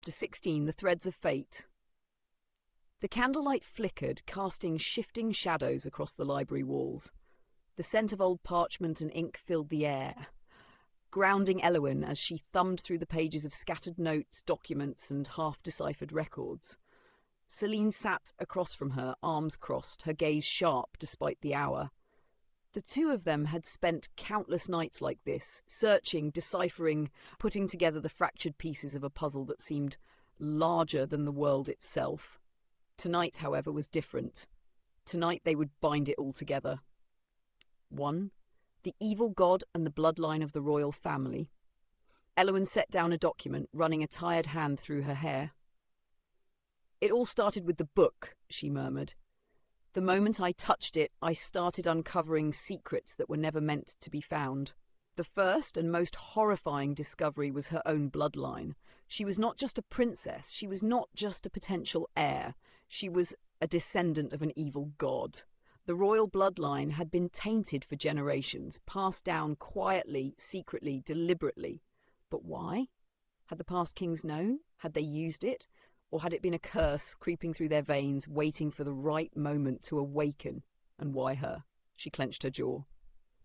Chapter 16, The Threads of Fate. The candlelight flickered, casting shifting shadows across the library walls. The scent of old parchment and ink filled the air, grounding Elowyn as she thumbed through the pages of scattered notes, documents, and half-deciphered records. Celine sat across from her, arms crossed, her gaze sharp despite the hour. The two of them had spent countless nights like this, searching, deciphering, putting together the fractured pieces of a puzzle that seemed larger than the world itself. Tonight, however, was different. Tonight they would bind it all together. 1. The evil god and the bloodline of the royal family. Elowyn set down a document, running a tired hand through her hair. "It all started with the book," she murmured. "The moment I touched it, I started uncovering secrets that were never meant to be found. The first and most horrifying discovery was her own bloodline. She was not just a princess, she was not just a potential heir, she was a descendant of an evil god. The royal bloodline had been tainted for generations, passed down quietly, secretly, deliberately. But why? Had the past kings known? Had they used it? Or had it been a curse creeping through their veins, waiting for the right moment to awaken? And why her? She clenched her jaw.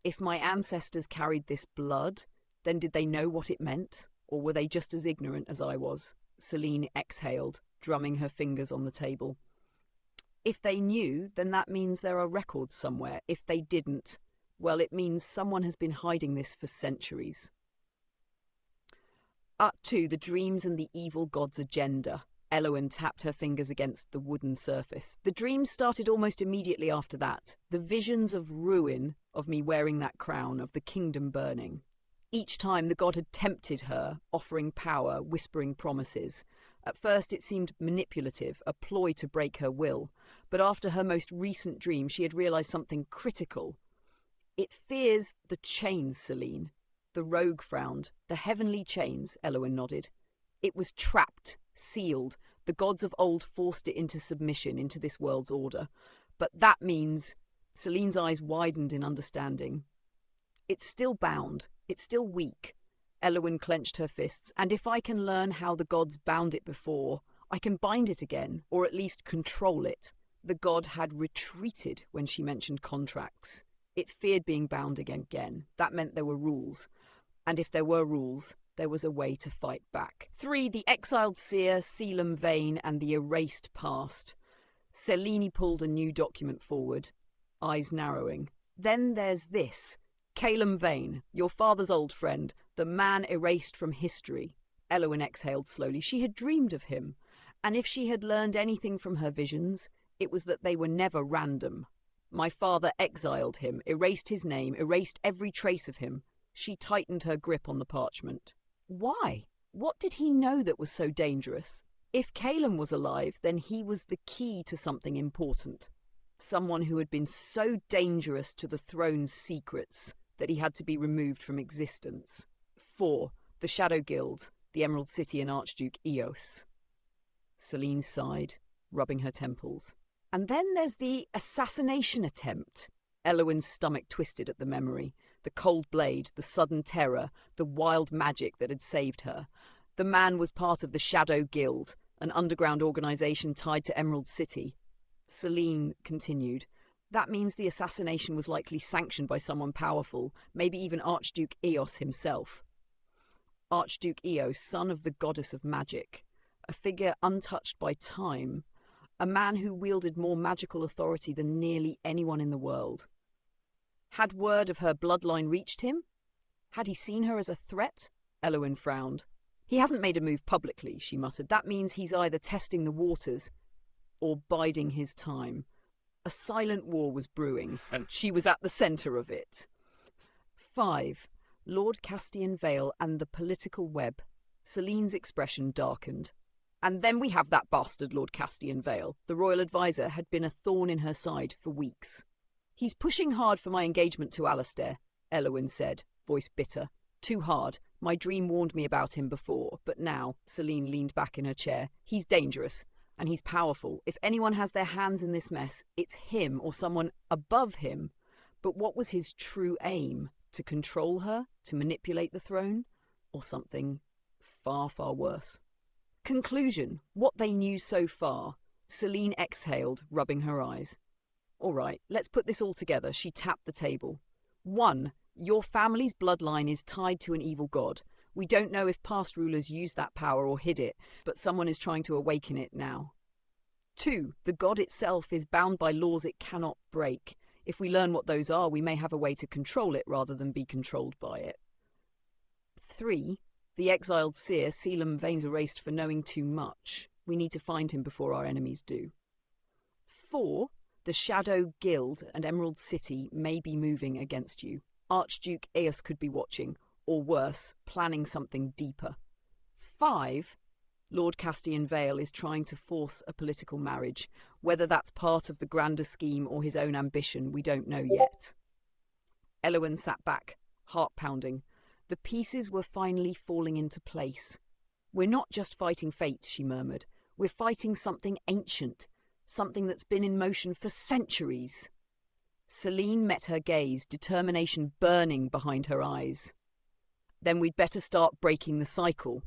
If my ancestors carried this blood, then did they know what it meant? Or were they just as ignorant as I was? Celine exhaled, drumming her fingers on the table. If they knew, then that means there are records somewhere. If they didn't, well, it means someone has been hiding this for centuries. Up to the dreams and the evil god's agenda. Elowyn tapped her fingers against the wooden surface. The dreams started almost immediately after that. The visions of ruin, of me wearing that crown, of the kingdom burning. Each time the god had tempted her, offering power, whispering promises. At first it seemed manipulative, a ploy to break her will. But after her most recent dream, she had realized something critical. "It fears the chains, Celine." The rogue frowned. "The heavenly chains," Elowyn nodded. "It was trapped, sealed. The gods of old forced it into submission, into this world's order. But that means..." Celine's eyes widened in understanding. "It's still bound. It's still weak." Elowyn clenched her fists. "And if I can learn how the gods bound it before, I can bind it again, or at least control it." The god had retreated when she mentioned contracts. It feared being bound again. That meant there were rules. And if there were rules, there was a way to fight back. 3. The exiled seer, Selim Vane, and the erased past. Celine pulled a new document forward, eyes narrowing. "Then there's this. Calum Vane, your father's old friend, the man erased from history." Elowyn exhaled slowly. She had dreamed of him. And if she had learned anything from her visions, it was that they were never random. My father exiled him, erased his name, erased every trace of him. She tightened her grip on the parchment. Why? What did he know that was so dangerous? If Calum was alive, then he was the key to something important. Someone who had been so dangerous to the throne's secrets that he had to be removed from existence. 4. The Shadow Guild, the Emerald City and Archduke Eos. Celine sighed, rubbing her temples. "And then there's the assassination attempt." Elowyn's stomach twisted at the memory. The cold blade, the sudden terror, the wild magic that had saved her. The man was part of the Shadow Guild, an underground organization tied to Emerald City. Celine continued. "That means the assassination was likely sanctioned by someone powerful, maybe even Archduke Eos himself." Archduke Eos, son of the goddess of magic, a figure untouched by time, a man who wielded more magical authority than nearly anyone in the world. Had word of her bloodline reached him? Had he seen her as a threat? Elowyn frowned. "He hasn't made a move publicly," she muttered. "That means he's either testing the waters or biding his time." A silent war was brewing, and she was at the centre of it. 5. Lord Castian Vale and the political web. Celine's expression darkened. "And then we have that bastard Lord Castian Vale." The royal advisor had been a thorn in her side for weeks. "He's pushing hard for my engagement to Alistair," Elowyn said, voice bitter. "Too hard. My dream warned me about him before, but now," Celine leaned back in her chair, "he's dangerous. And he's powerful. If anyone has their hands in this mess, it's him or someone above him. But what was his true aim? To control her? To manipulate the throne? Or something far, far worse?" Conclusion, what they knew so far. Celine exhaled, rubbing her eyes. All right, let's put this all together. She tapped the table. 1. Your family's bloodline is tied to an evil god. We don't know if past rulers used that power or hid it, but someone is trying to awaken it now. 2. The god itself is bound by laws it cannot break. If we learn what those are, we may have a way to control it rather than be controlled by it. 3. The exiled seer, Selim Veins erased for knowing too much. We need to find him before our enemies do. 4. The Shadow Guild and Emerald City may be moving against you. Archduke Eos could be watching, or worse, planning something deeper. 5. Lord Castian Vale is trying to force a political marriage. Whether that's part of the grander scheme or his own ambition, we don't know yet. Elowen sat back, heart pounding. The pieces were finally falling into place. We're not just fighting fate, she murmured. We're fighting something ancient, something that's been in motion for centuries. Celine met her gaze, determination burning behind her eyes. Then we'd better start breaking the cycle,